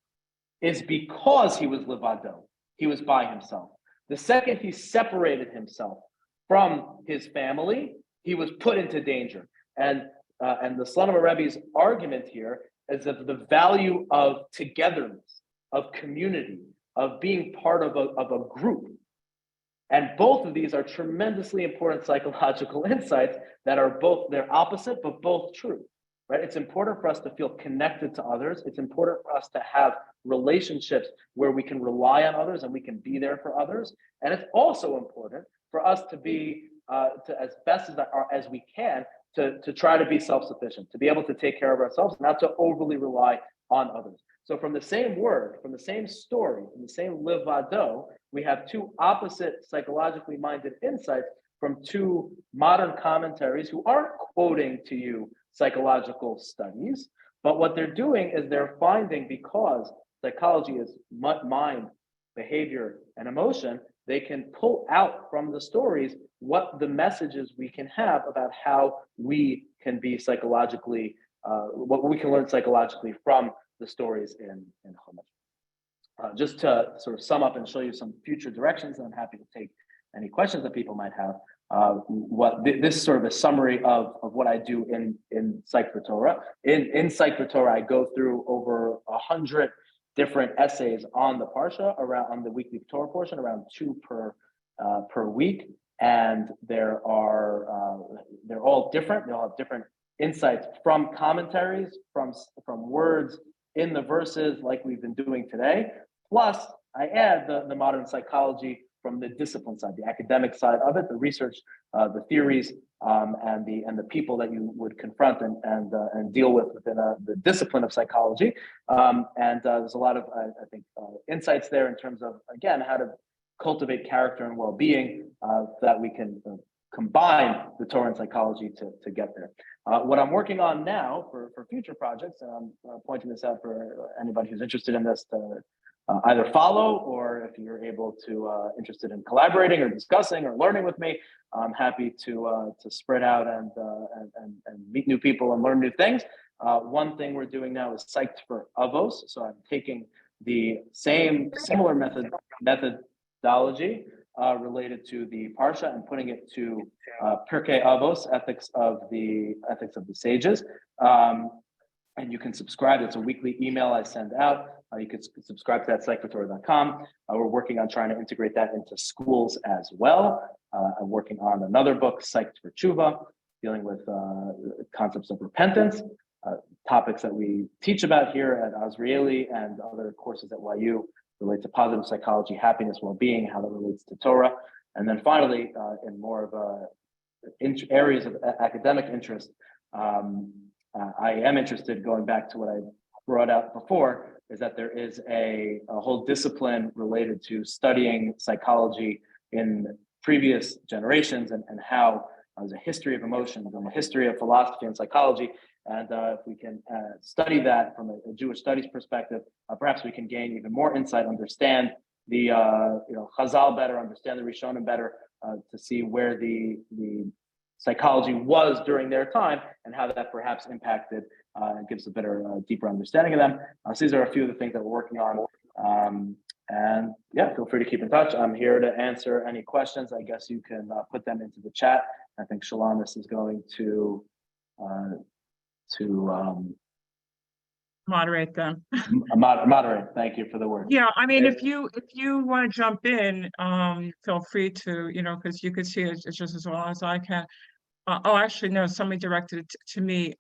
[SPEAKER 2] is because he was Livado. He was by himself. The second he separated himself from his family, he was put into danger. And the Slonimer Rebbe's argument here is that the value of togetherness, of community, of being part of a group. And both of these are tremendously important psychological insights that are both, they're opposite, but both true, right? It's important for us to feel connected to others. It's important for us to have relationships where we can rely on others and we can be there for others. And it's also important for us to be, as best as we can, to try to be self-sufficient, to be able to take care of ourselves, not to overly rely on others. So from the same word, from the same story, from the same livado, we have two opposite psychologically minded insights from two modern commentaries who aren't quoting to you psychological studies, but what they're doing is they're finding, because psychology is mind, behavior, and emotion, they can pull out from the stories what the messages we can have about how we can be psychologically, what we can learn psychologically from the stories in Chumash. Just to sort of sum up and show you some future directions, and I'm happy to take any questions that people might have. This is sort of a summary of what I do in Psyched for Torah. In Psyched for Torah, I go through over 100 different essays on the Parsha, on the weekly Torah portion, around 2 per week, and they're all different. They all have different insights from commentaries, from words in the verses, like we've been doing today. Plus, I add the modern psychology from the discipline side, the academic side of it, the research, the theories, and the people that you would confront and deal with within the discipline of psychology. And there's a lot of, I think, insights there in terms of, again, how to cultivate character and well-being, that we can combine the Torah and psychology to get there. What I'm working on now for future projects, and I'm pointing this out for anybody who's interested in this to either follow, or if you're able to interested in collaborating or discussing or learning with me, I'm happy to spread out and meet new people and learn new things. One thing we're doing now is Psyched for Avos. So I'm taking the similar methodology related to the Parsha and putting it to Pirkei Avos, ethics of the sages. And you can subscribe. It's a weekly email I send out. You can subscribe to that psychedtorah.com. We're working on trying to integrate that into schools as well. I'm working on another book, Psyched for Tshuva, dealing with concepts of repentance, topics that we teach about here at Azrieli and other courses at YU relate to positive psychology, happiness, well-being, how that relates to Torah. And then finally, in more of areas of academic interest, I am interested, going back to what I brought out before, is that there is a whole discipline related to studying psychology in previous generations and how there's a history of emotions and a history of philosophy and psychology. And if we can study that from a Jewish studies perspective, perhaps we can gain even more insight, understand the Chazal better, understand the Rishonim better, to see where the psychology was during their time and how that perhaps impacted and gives a better, deeper understanding of them. So these are a few of the things that we're working on. And yeah, feel free to keep in touch. I'm here to answer any questions. I guess you can put them into the chat. I think Shalamis is going to
[SPEAKER 3] moderate them.
[SPEAKER 2] Moderate. Thank you for the word.
[SPEAKER 3] Yeah, I mean, if you want to jump in, feel free to, because you could see it just as well as I can. Oh, actually, no, somebody directed it to me.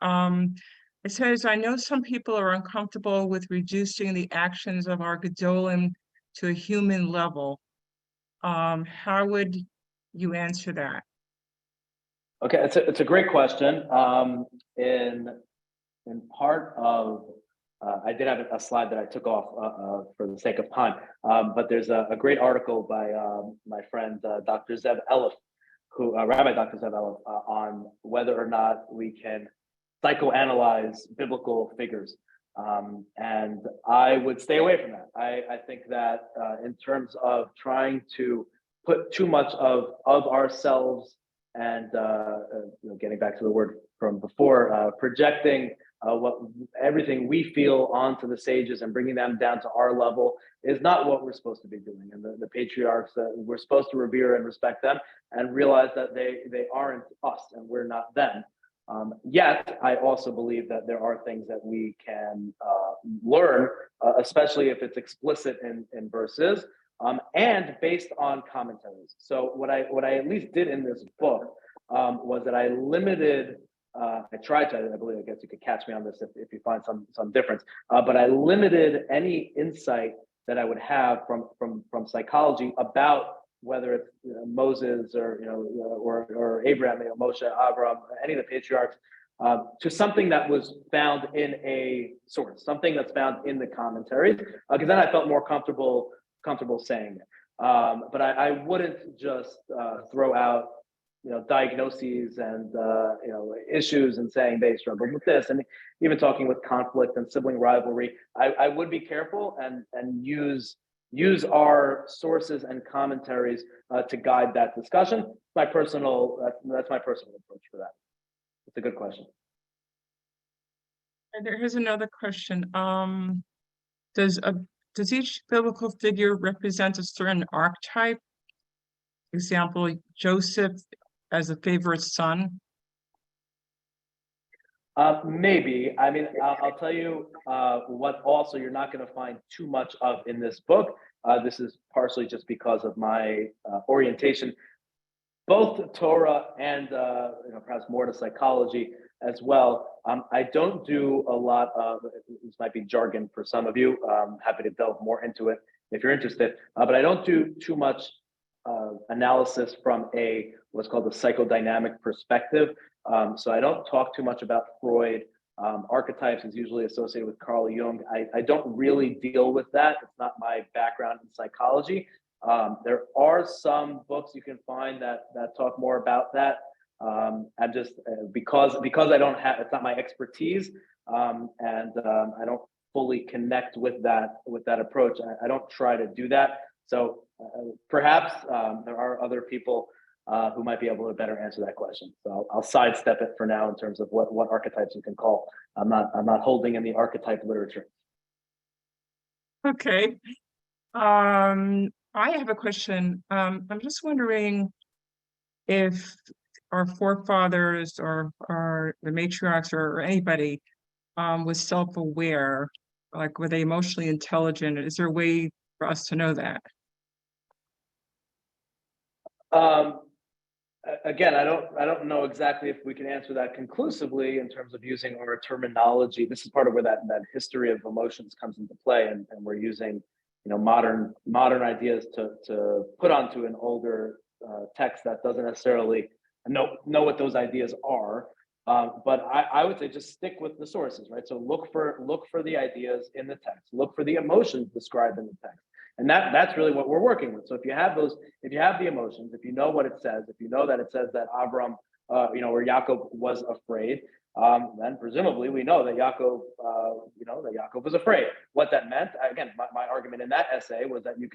[SPEAKER 3] It says, I know some people are uncomfortable with reducing the actions of our Gedolim to a human level. How would you answer that?
[SPEAKER 2] Okay, it's a great question. In part of I did have a slide that I took off for the sake of time, but there's a great article by my friend Dr. Zev Elif, Rabbi Dr. Zev Elif, on whether or not we can psychoanalyze biblical figures. And I would stay away from that. I think that in terms of trying to put too much of ourselves and getting back to the word from before, projecting everything we feel onto the sages and bringing them down to our level is not what we're supposed to be doing. And the patriarchs, we're supposed to revere and respect them and realize that they aren't us and we're not them. Yet, I also believe that there are things that we can learn, especially if it's explicit in verses, and based on commentaries. So what I at least did in this book was that I limited. I tried to. I believe. I guess you could catch me on this if you find some difference. But I limited any insight that I would have from psychology about whether it's Moses or or Abraham, Moshe, Abraham, any of the patriarchs, to something that was found in a source, something that's found in the commentaries, because then I felt more comfortable saying it. But I wouldn't just throw out diagnoses and issues and saying they struggled with this, and even talking with conflict and sibling rivalry. I would be careful and use our sources and commentaries to guide that discussion. That's my personal approach for that. It's a good question.
[SPEAKER 3] Here's another question. Does each biblical figure represent a certain archetype? Example, Joseph as a favorite son?
[SPEAKER 2] Maybe. I mean, I'll tell you what also you're not going to find too much of in this book. This is partially just because of my orientation, both Torah and perhaps more to psychology as well. I don't do a lot of, this might be jargon for some of you. I'm happy to delve more into it if you're interested, but I don't do too much analysis from what's called the psychodynamic perspective. So I don't talk too much about Freud. Archetypes is usually associated with Carl Jung. I don't really deal with that. It's not my background in psychology. There are some books you can find that talk more about that. I'm just because I don't have, it's not my expertise, and I don't fully connect with that approach. I don't try to do that. So perhaps there are other people who might be able to better answer that question. So I'll sidestep it for now in terms of what archetypes you can call. I'm not holding in the archetype literature.
[SPEAKER 3] Okay. I have a question. I'm just wondering if our forefathers or the matriarchs or anybody was self-aware, like were they emotionally intelligent? Is there a way for us to know that?
[SPEAKER 2] Again, I don't know exactly if we can answer that conclusively in terms of using our terminology. This is part of where that history of emotions comes into play, and we're using modern ideas to put onto an older text that doesn't necessarily know what those ideas are. But I would say just stick with the sources, right? So look for the ideas in the text, look for the emotions described in the text. And that's really what we're working with. So if you have the emotions, if you know what it says, if you know that it says that Avram, or Yaakov was afraid, then presumably we know that Yaakov was afraid. What that meant, again, my argument in that essay was that you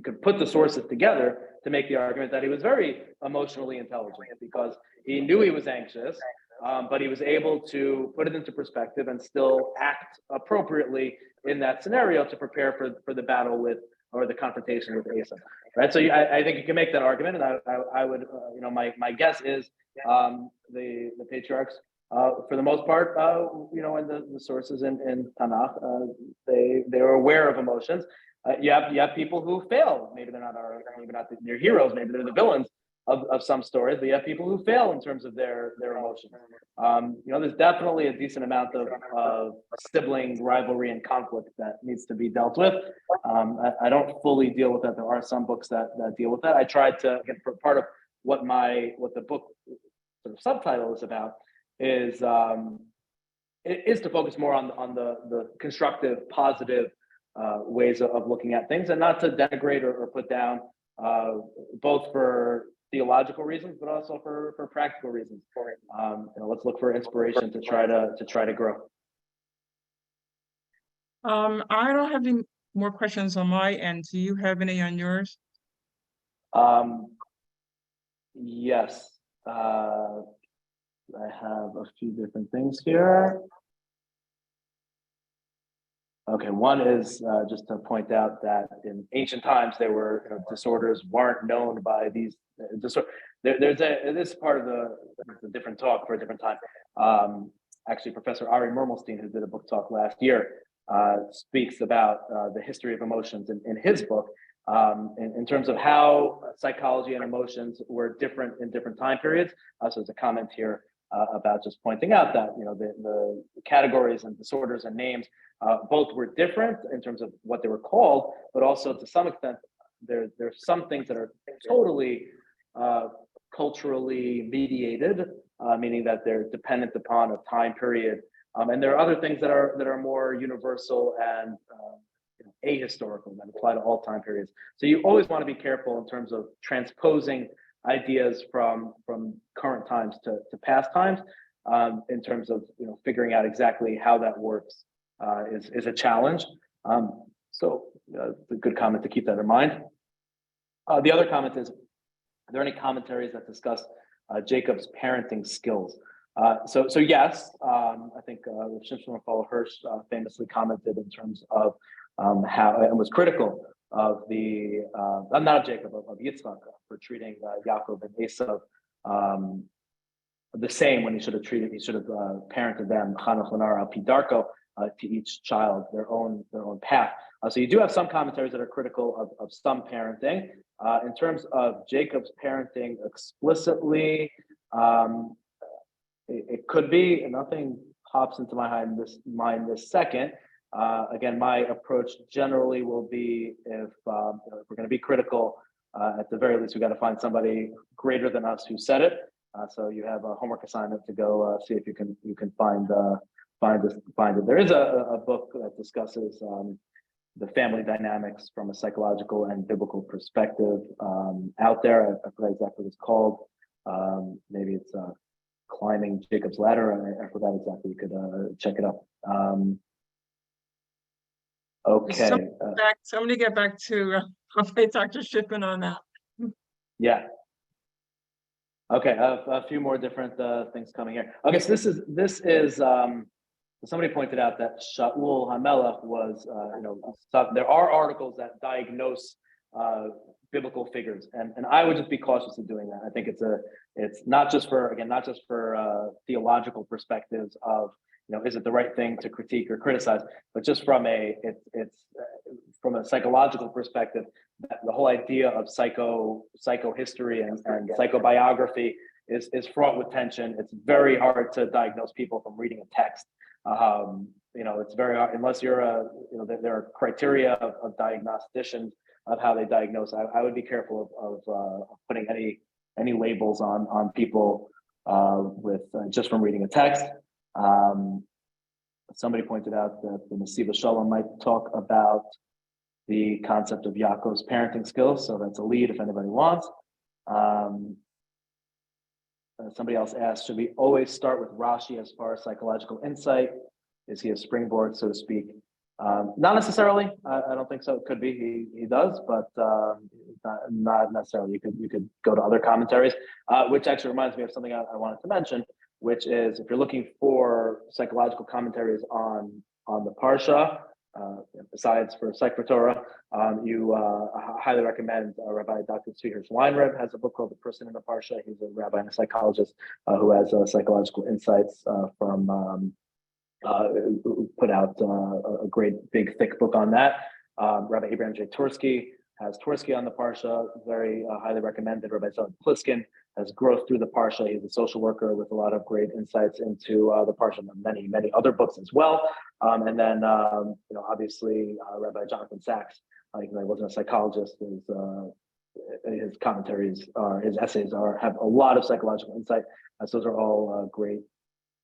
[SPEAKER 2] could put the sources together to make the argument that he was very emotionally intelligent because he knew he was anxious, but he was able to put it into perspective and still act appropriately in that scenario to prepare for the battle or the confrontation with Asa, right? So I think you can make that argument, and I would, my guess is the patriarchs, for the most part, in the sources in Tanakh, they were aware of emotions. You have people who fail. Maybe they're not their heroes. Maybe they're the villains of some stories. But you have people who fail in terms of their emotions. There's definitely a decent amount of sibling rivalry and conflict that needs to be dealt with. I don't fully deal with that. There are some books that deal with that. I tried to, again, part of what the book sort of subtitle is about is is to focus more on the constructive, positive ways of looking at things, and not to denigrate or put down, both for theological reasons, but also for practical reasons. Let's look for inspiration to try to grow.
[SPEAKER 3] I don't have any more questions on my end. Do you have any on yours?
[SPEAKER 2] Yes, I have a few different things here. Okay, one is just to point out that in ancient times, there were disorders weren't known by these disorders. This is part of the different talk for a different time. Actually, Professor Ari Mermelstein, who did a book talk last year, speaks about the history of emotions in his book, in terms of how psychology and emotions were different in different time periods. So there's a comment here about just pointing out that the categories and disorders and names both were different in terms of what they were called, but also to some extent there's some things that are totally culturally mediated, meaning that they're dependent upon a time period, and there are other things that are more universal and ahistorical that apply to all time periods. So you always want to be careful in terms of transposing ideas from current times to past times, in terms of figuring out exactly how that works is a challenge. So it's a good comment to keep that in mind. The other comment is, are there any commentaries that discuss Jacob's parenting skills? So yes, I think Shimshon Hirsch famously commented in terms of how, and was critical of not of Jacob, of Yitzchak, for treating Yaakov and Esav the same, when he should have parented them Chanukh Lenar al Pi Darko, to each child their own path. So you do have some commentaries that are critical of some parenting. In terms of Jacob's parenting explicitly, it could be, and nothing pops into my mind this second. Again, my approach generally will be, if we're going to be critical, at the very least, we got to find somebody greater than us who said it. So you have a homework assignment to go see if you can find it. There is a book that discusses the family dynamics from a psychological and biblical perspective out there. I forgot exactly what it's called. Maybe it's Climbing Jacob's Ladder. I forgot exactly. You could check it up. Okay.
[SPEAKER 3] Somebody get back to Rabbi Dr. Schiffman on that.
[SPEAKER 2] Yeah. Okay. A few more different things coming here. Okay. So this is somebody pointed out that Shaul HaMelech was, there are articles that diagnose biblical figures, and I would just be cautious of doing that. I think it's not just for theological perspectives of, is it the right thing to critique or criticize, but just from from a psychological perspective, that the whole idea of psychohistory and psychobiography is fraught with tension. It's very hard to diagnose people from reading a text. It's very hard, unless you're there are criteria of diagnosticians of how they diagnose. I would be careful of putting any labels on people with just from reading a text. Somebody pointed out that the Nesiva Shalom might talk about the concept of Yaakov's parenting skills, so that's a lead if anybody wants. Somebody else asked, should we always start with Rashi as far as psychological insight? Is he a springboard, so to speak? Not necessarily. I don't think so. It could be he does, but not necessarily. You could go to other commentaries, which actually reminds me of something I wanted to mention, which is, if you're looking for psychological commentaries on the Parsha, besides for Psyched for Torah, you highly recommend Rabbi Dr. Weinreb has a book called The Person in the Parsha. He's a rabbi and a psychologist who has psychological insights from put out a great big thick book on that. Rabbi Abraham J. Tursky has Tursky on the Parsha, very highly recommended. Rabbi Zelik Pliskin has Growth Through the Parsha. He's a social worker with a lot of great insights into the Parsha, and many other books as well. And then obviously Rabbi Jonathan Sachs, even though he wasn't a psychologist, his commentaries, his essays have a lot of psychological insight. So those are all great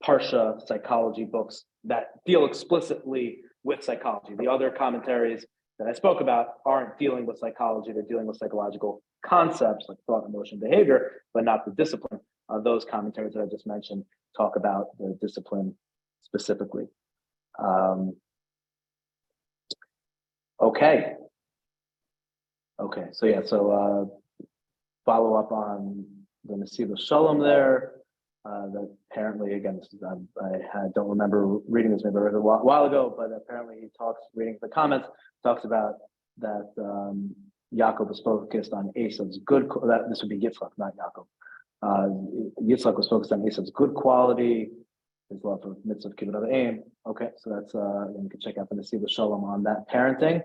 [SPEAKER 2] Parsha psychology books that deal explicitly with psychology. The other commentaries that I spoke about aren't dealing with psychology, they're dealing with psychological concepts like thought, emotion, behavior, but not the discipline. Those commentaries that I just mentioned talk about the discipline specifically. Okay, so yeah, follow up on the Nesiva Shalom there. That apparently, again, this is, I don't remember reading this, maybe I read it a while ago, but apparently he talks, reading the comments, talks about that Yaakov was focused on Esav's good, this would be Yitzchak, not Yaakov. Yitzchak was focused on Esav's good quality, his love for mitzvah kibbutz aim. Okay, so that's, you can check out the Nesiva Shalom on that parenting.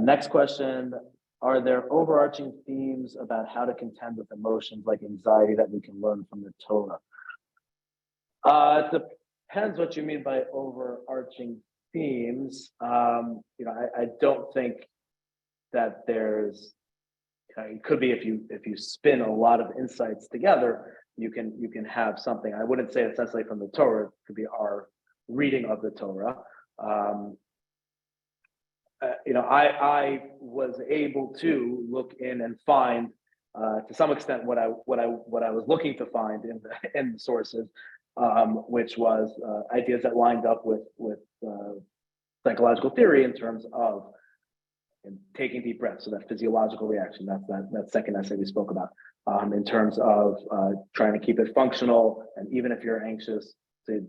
[SPEAKER 2] Next question. Are there overarching themes about how to contend with emotions like anxiety that we can learn from the Torah? It depends what you mean by overarching themes. I don't think that there's. It could be if you spin a lot of insights together, you can have something. I wouldn't say it's necessarily from the Torah. It could be our reading of the Torah. I was able to look in and find, to some extent, what I was looking to find in the sources, which was ideas that lined up with psychological theory in terms of taking deep breaths, so that physiological reaction. That's that second essay we spoke about. In terms of trying to keep it functional, and even if you're anxious, to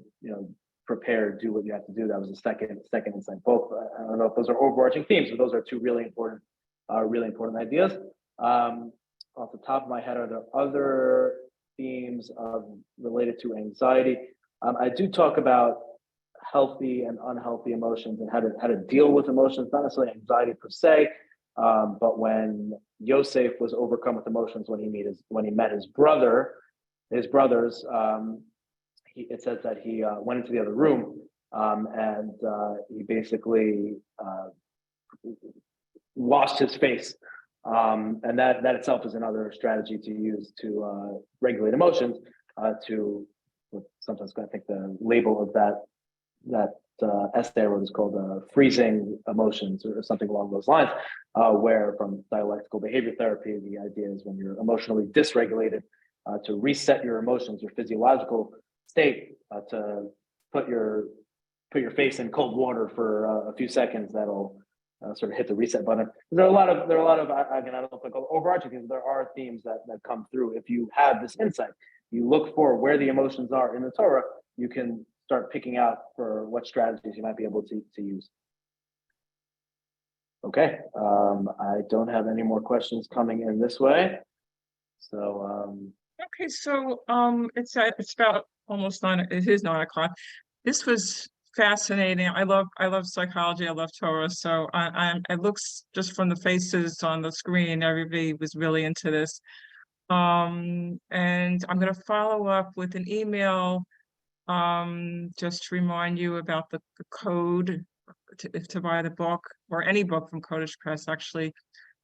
[SPEAKER 2] prepare, do what you have to do. That was the second insight. Both, I don't know if those are overarching themes, but those are two really important ideas. Off the top of my head, are there other themes related to anxiety? I do talk about healthy and unhealthy emotions and how to deal with emotions, not necessarily anxiety per se, but when Yosef was overcome with emotions when he met his brothers. It says that he went into the other room and he basically washed his face. And that itself is another strategy to use to regulate emotions, to sometimes I think the label of that essay was called freezing emotions or something along those lines, where from dialectical behavior therapy, the idea is when you're emotionally dysregulated, to reset your emotions, your physiological state, to put your face in cold water for a few seconds. That'll sort of hit the reset button. There are a lot of I don't know if I call it overarching things. There are themes that come through. If you have this insight, you look for where the emotions are in the Torah, you can start picking out for what strategies you might be able to use. Okay, I don't have any more questions coming in this way. So
[SPEAKER 3] okay, so it's about almost 9. It is 9 o'clock. This was fascinating. I love psychology. I love Torah. So it looks just from the faces on the screen, everybody was really into this. And I'm going to follow up with an email, just to remind you about the code to buy the book, or any book from Kodesh Press. Actually,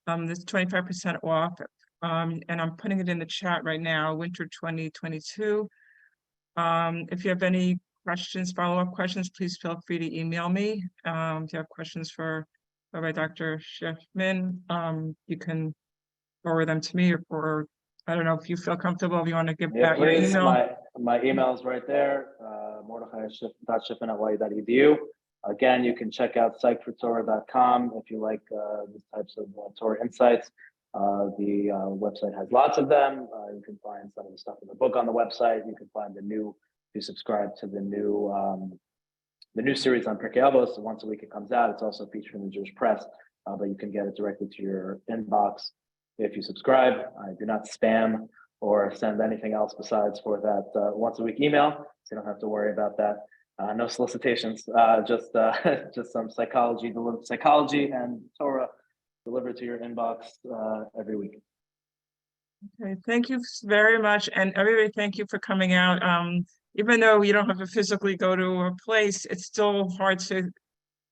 [SPEAKER 3] there's 25% off. And I'm putting it in the chat right now, winter 2022. If you have any questions, follow-up questions, please feel free to email me. If you have questions for Rabbi Dr. Schiffman, you can forward them to me, or I don't know if you feel comfortable, if you want to give out your email.
[SPEAKER 2] My email is right there, Mordechai.Schiffman@yu.edu. Again, you can check out psychedfortorah.com if you like these types of Torah insights. The website has lots of them. You can find some of the stuff in the book on the website. You can find if you subscribe to the new series on Pirkei Avos. So once a week it comes out. It's also featured in the Jewish Press, but you can get it directly to your inbox if you subscribe. I do not spam or send anything else besides for that once a week email, so you don't have to worry about that. No solicitations, just some psychology and Torah delivered to your inbox every week.
[SPEAKER 3] Okay, thank you very much, and everybody, thank you for coming out. Even though you don't have to physically go to a place, it's still hard to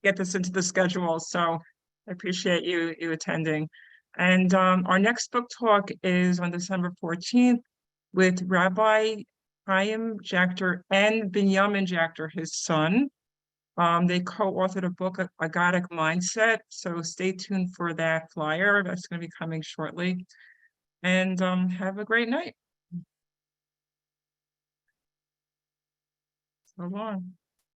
[SPEAKER 3] get this into the schedule. So I appreciate you attending. And our next book talk is on December 14th with Rabbi Chaim Dr. and Binyamin Dr., his son. They co-authored a book, A Agadic Mindset. So stay tuned for that flyer. That's going to be coming shortly. And have a great night. So long.